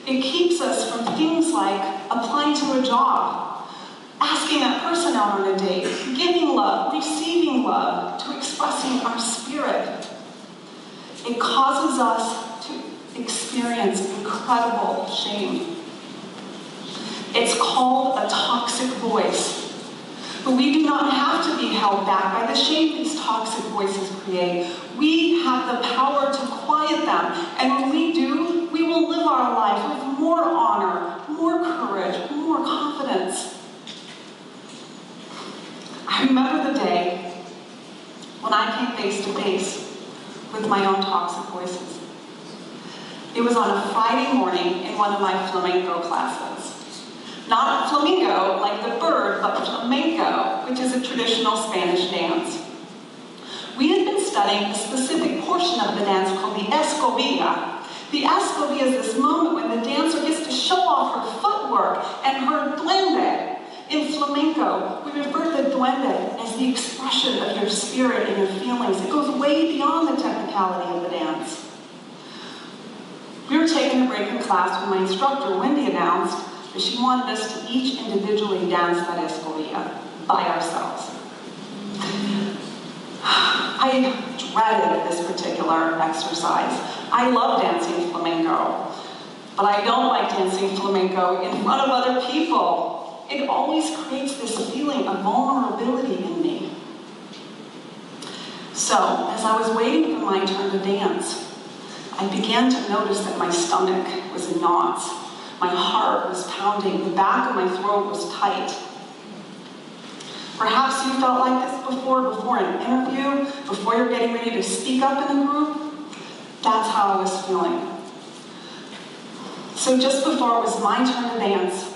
It keeps us from things like applying to a job, asking that person out on a date, giving love, receiving love, to expressing our spirit. It causes us to experience incredible shame. It's called a toxic voice. But we do not have to be held back by the shame these toxic voices create. We have the power to quiet them. And when we do, we will live our life with more honor, more courage, more confidence. I remember the day when I came face to face with my own toxic voices. It was on a Friday morning in one of my flamenco classes. Not flamingo, like the bird, but flamenco, which is a traditional Spanish dance. We had been studying a specific portion of the dance called the escobilla. The escobilla is this moment when the dancer gets to show off her footwork and her duende. In flamenco, we refer to the duende as the expression of your spirit and your feelings. It goes way beyond the technicality of the dance. We were taking a break in class when my instructor, Wendy, announced that she wanted us to each individually dance that escobilla by ourselves. I dreaded this particular exercise. I love dancing flamenco, but I don't like dancing flamenco in front of other people. It always creates this feeling of vulnerability in me. So, as I was waiting for my turn to dance, I began to notice that my stomach was in knots. My heart was pounding, the back of my throat was tight. Perhaps you felt like this before an interview, before you're getting ready to speak up in a group. That's how I was feeling. So just before it was my turn to dance,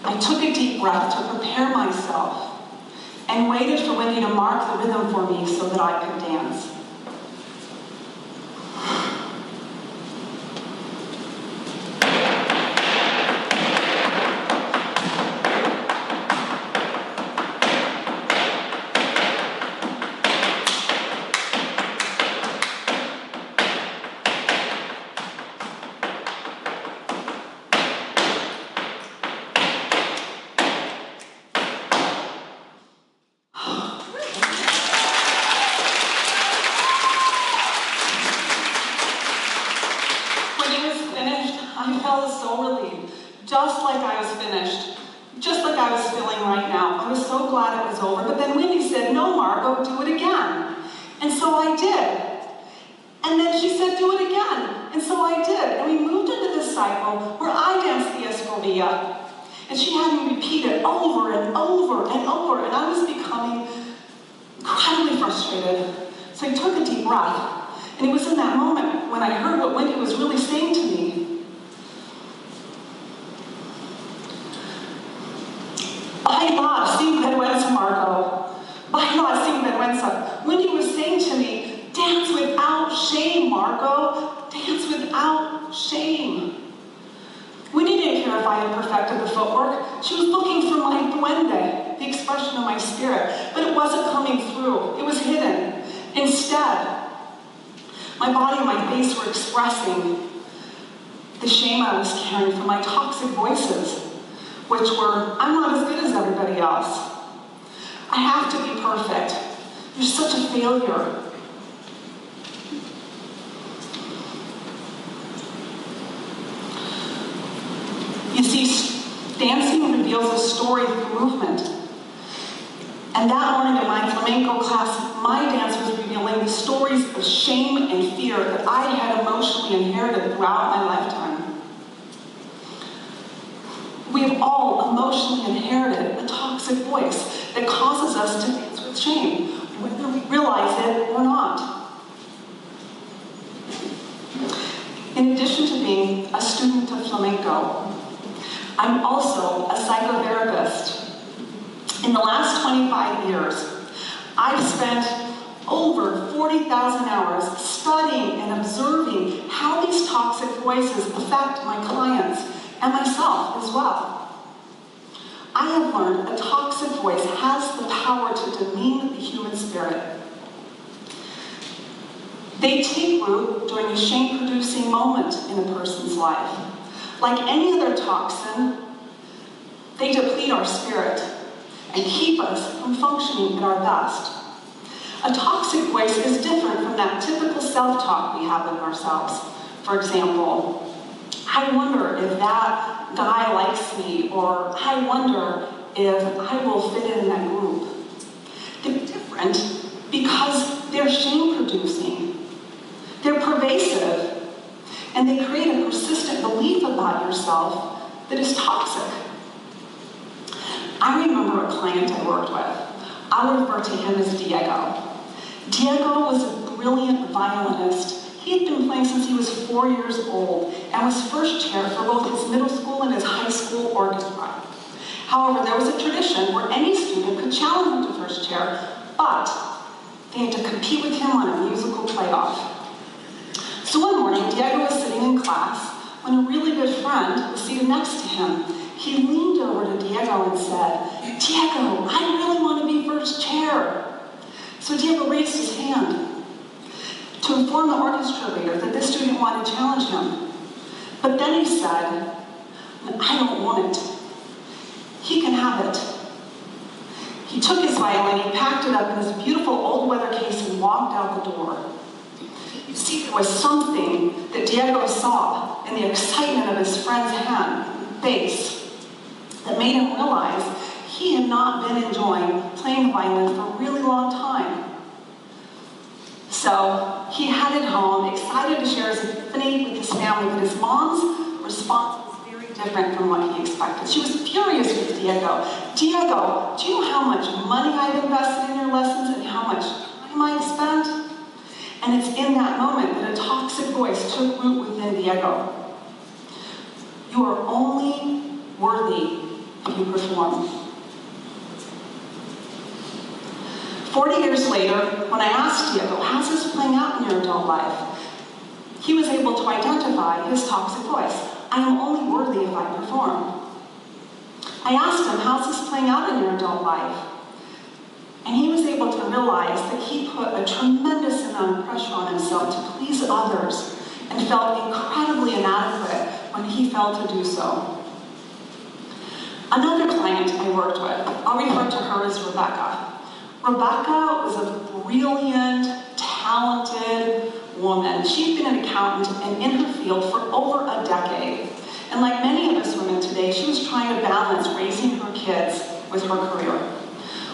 I took a deep breath to prepare myself and waited for Wendy to mark the rhythm for me so that I could dance. Just like I was finished, just like I was feeling right now. I was so glad it was over, but then Wendy said, "No, Margot, do it again." And so I did. And then she said, "Do it again." And so I did. And we moved into this cycle where I danced the escobilla. And she had me repeat it over and over and over, and I was becoming incredibly frustrated. So I took a deep breath. And it was in that moment when I heard what Wendy was really saying to me. Baila sin vergüenza, Margot. Baila sin vergüenza. Wendy was saying to me, dance without shame, Margot. Dance without shame. Wendy didn't care if I had perfected the footwork. She was looking for my duende, the expression of my spirit. But it wasn't coming through. It was hidden. Instead, my body and my face were expressing the shame I was carrying from my toxic voices, which were, I'm not as good as everybody else. I have to be perfect. You're such a failure. You see, dancing reveals a story through movement. And that morning in my flamenco class, my dance was revealing the stories of shame and fear that I had emotionally inherited throughout my lifetime. We have all emotionally inherited a toxic voice that causes us to dance with shame, whether we realize it or not. In addition to being a student of flamenco, I'm also a psychotherapist. In the last 25 years, I've spent over 40,000 hours studying and observing how these toxic voices affect my clients and myself as well. I have learned a toxic voice has the power to demean the human spirit. They take root during a shame-producing moment moment in a person's life. Like any other toxin, they deplete our spirit and keep us from functioning at our best. A toxic voice is different from that typical self-talk we have with ourselves. For example, I wonder if that guy likes me, or I wonder if I will fit in that group. They're different because they're shame-producing. They're pervasive, and they create a persistent belief about yourself that is toxic. I remember a client I worked with. I refer to him as Diego. Diego was a brilliant violinist. He had been playing since he was 4 years old and was first chair for both his middle school and his high school orchestra. However, there was a tradition where any student could challenge him to first chair, but they had to compete with him on a musical playoff. So one morning, Diego was sitting in class when a really good friend was seated next to him. He leaned over to Diego and said, "Diego, I really want to be first chair." So Diego raised his hand to inform the orchestra leader that this student wanted to challenge him. But then he said, "I don't want it. He can have it." He took his violin, he packed it up in his beautiful old leather case and walked out the door. You see, there was something that Diego saw in the excitement of his friend's face that made him realize he had not been enjoying playing the violin for a really long time. So he headed home, excited to share his epiphany with his family, but his mom's response was very different from what he expected. She was furious with Diego. "Diego, do you know how much money I've invested in your lessons and how much time I've spent?" And it's in that moment that a toxic voice took root within Diego. "You are only worthy if you perform." 40 years later, when I asked Diego, "How's this playing out in your adult life?" he was able to identify his toxic voice. "I am only worthy if I perform." I asked him, "How's this playing out in your adult life?" And he was able to realize that he put a tremendous amount of pressure on himself to please others and felt incredibly inadequate when he failed to do so. Another client I worked with, I'll refer to her as Rebecca. Rebecca was a brilliant, talented woman. She'd been an accountant and in her field for over a decade. And like many of us women today, she was trying to balance raising her kids with her career.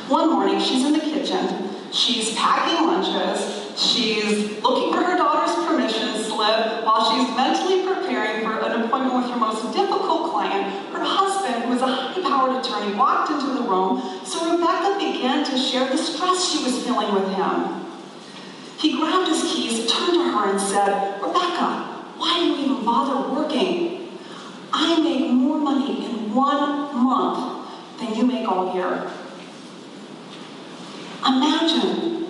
One morning, she's in the kitchen, she's packing lunches, she's looking for her daughter's permission slip while she's mentally preparing for an appointment with her most difficult client. Her husband, who was a high-powered attorney, walked into the room, so Rebecca began to share the stress she was feeling with him. He grabbed his keys, turned to her and said, "Rebecca, why do you even bother working? I make more money in 1 month than you make all year." Imagine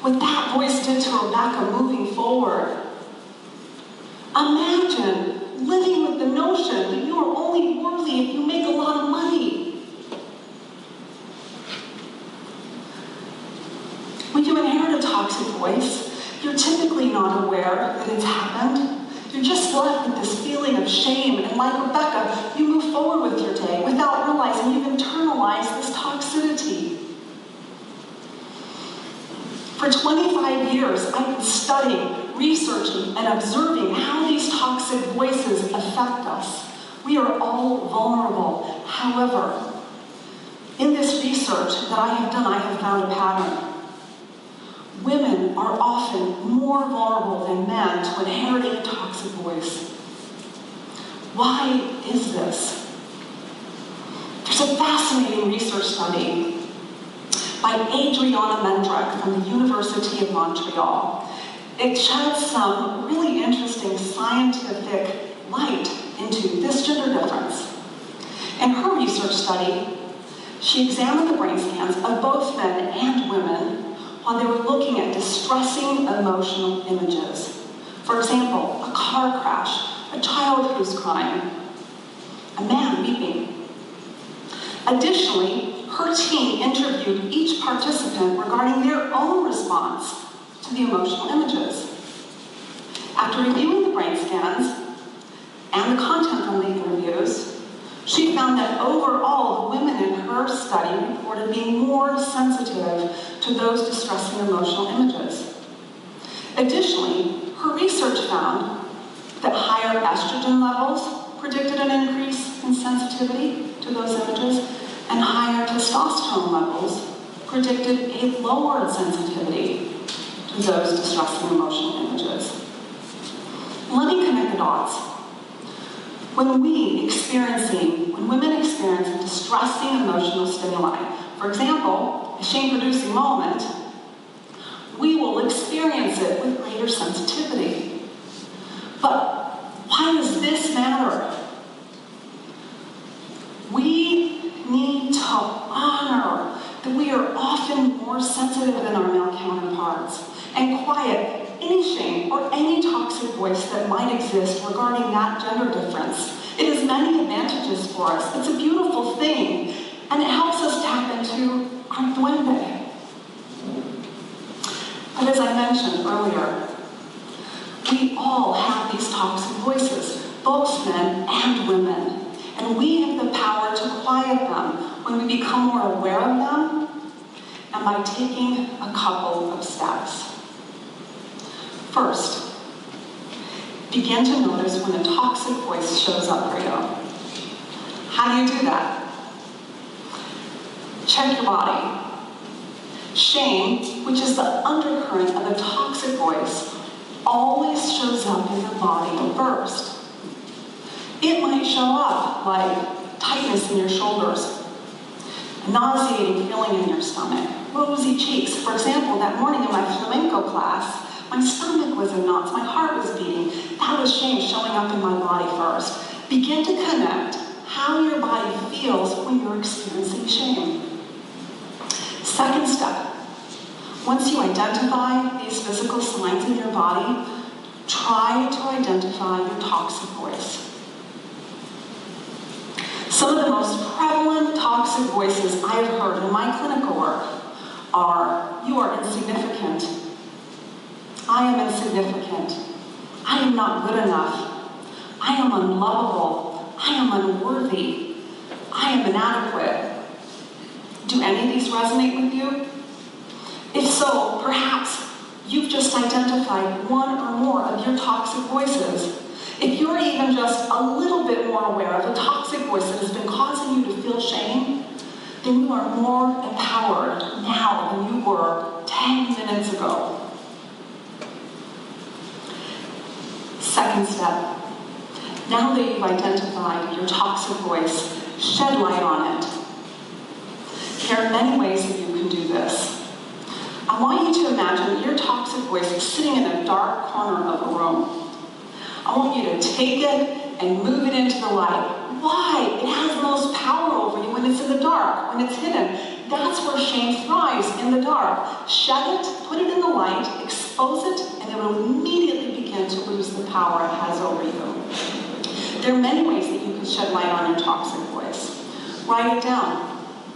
what that voice did to Rebecca moving forward. Imagine living with the notion that you are only worthy if you make a lot of money. When you inherit a toxic voice, you're typically not aware that it's happened. You're just left with this feeling of shame, and like Rebecca, you move forward with your day without realizing you've internalized this toxicity. For 25 years, I've been studying, researching, and observing how these toxic voices affect us. We are all vulnerable. However, in this research that I have done, I have found a pattern. Women are often more vulnerable than men to inheriting a toxic voice. Why is this? There's a fascinating research study by Adriana Mendrick from the University of Montreal. It sheds some really interesting scientific light into this gender difference. In her research study, she examined the brain scans of both men and women while they were looking at distressing emotional images. For example, a car crash, a child who's crying, a man weeping. Additionally, her team interviewed each participant regarding their own response to the emotional images. After reviewing the brain scans and the content from the interviews, she found that overall, the women in her study reported being more sensitive to those distressing emotional images. Additionally, her research found that higher estrogen levels predicted an increase in sensitivity to those images, and higher testosterone levels predicted a lowered sensitivity to those distressing emotional images. Let me connect the dots. When women experience distressing emotional stimuli, for example, a shame-producing moment, we will experience it with greater sensitivity. But why does this matter? We need to honor that we are often more sensitive than our male counterparts and quiet any shame or any toxic voice that might exist regarding that gender difference. It has many advantages for us. It's a beautiful thing, and it helps us tap into our duende. But as I mentioned earlier, we all have these toxic voices, both men and women, and we have the power to quiet them when we become more aware of them and by taking a couple of steps. First, begin to notice when a toxic voice shows up for you. How do you do that? Check your body. Shame, which is the undercurrent of a toxic voice, always shows up in the body first. It might show up like tightness in your shoulders, a nauseating feeling in your stomach, rosy cheeks. For example, that morning in my flamenco class, my stomach was in knots, my heart was beating. That was shame showing up in my body first. Begin to connect how your body feels when you're experiencing shame. Second step, once you identify these physical signs in your body, try to identify your toxic voice. Some of the most prevalent toxic voices I have heard in my clinical work are, "You are insignificant. I am insignificant. I am not good enough. I am unlovable. I am unworthy. I am inadequate." Do any of these resonate with you? If so, perhaps you've just identified one or more of your toxic voices. If you're even just a little bit more aware of a toxic voice that has been causing you to feel shame, then you are more empowered now than you were 10 minutes ago. Second step, now that you've identified your toxic voice, shed light on it. There are many ways that you can do this. I want you to imagine that your toxic voice is sitting in a dark corner of a room. I want you to take it and move it into the light. Why? It has the most power over you when it's in the dark, when it's hidden. That's where shame thrives, in the dark. Shed it, put it in the light, expose it, and it will immediately begin to lose the power it has over you. There are many ways that you can shed light on your toxic voice. Write it down.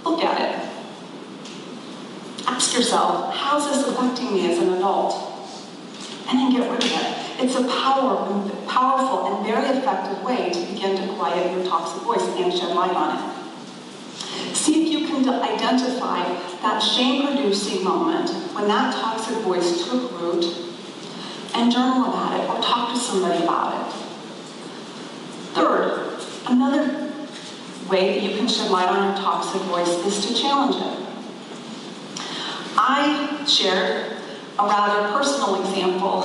Look at it. Ask yourself, how's this affecting me as an adult? And then get rid of it. It's a powerful and very effective way to begin to quiet your toxic voice and shed light on it. See if you can identify that shame-producing moment when that toxic voice took root and journal about it or talk to somebody about it. Third, another way that you can shed light on your toxic voice is to challenge it. I shared a rather personal example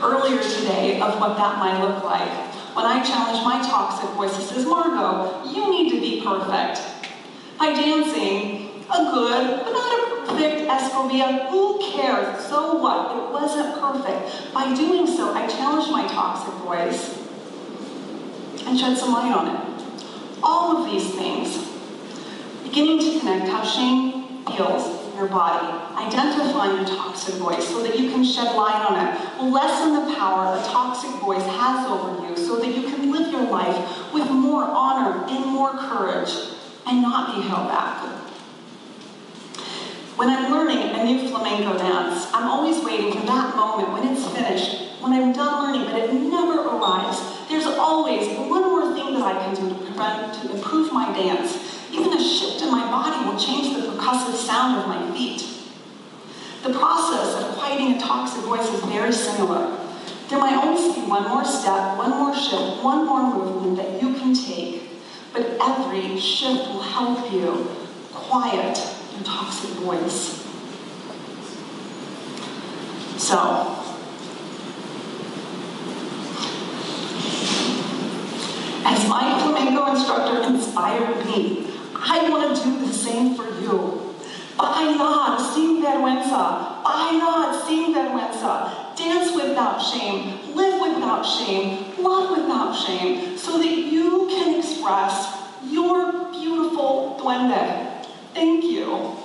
earlier today of what that might look like. When I challenged my toxic voice, it says, "Margot, you need to be perfect." By dancing a good, but not a perfect Escovia, who cares? So what? It wasn't perfect. By doing so, I challenged my toxic voice and shed some light on it. All of these things, beginning to connect how shame feels in your body, identifying your toxic voice so that you can shed light on it, will lessen the power a toxic voice has over you so that you can live your life with more honor and more courage and not be held back. When I'm learning a new flamenco dance, I'm always waiting for that moment when it's finished, when I'm done learning always one more thing that I can do to improve my dance. Even a shift in my body will change the percussive sound of my feet. The process of quieting a toxic voice is very similar. There might only be one more step, one more shift, one more movement that you can take, but every shift will help you quiet your toxic voice. So, as my flamenco instructor inspired me, I want to do the same for you. Bailar sin vergüenza. Bailar sin vergüenza. Dance without shame. Live without shame. Love without shame. So that you can express your beautiful duende. Thank you.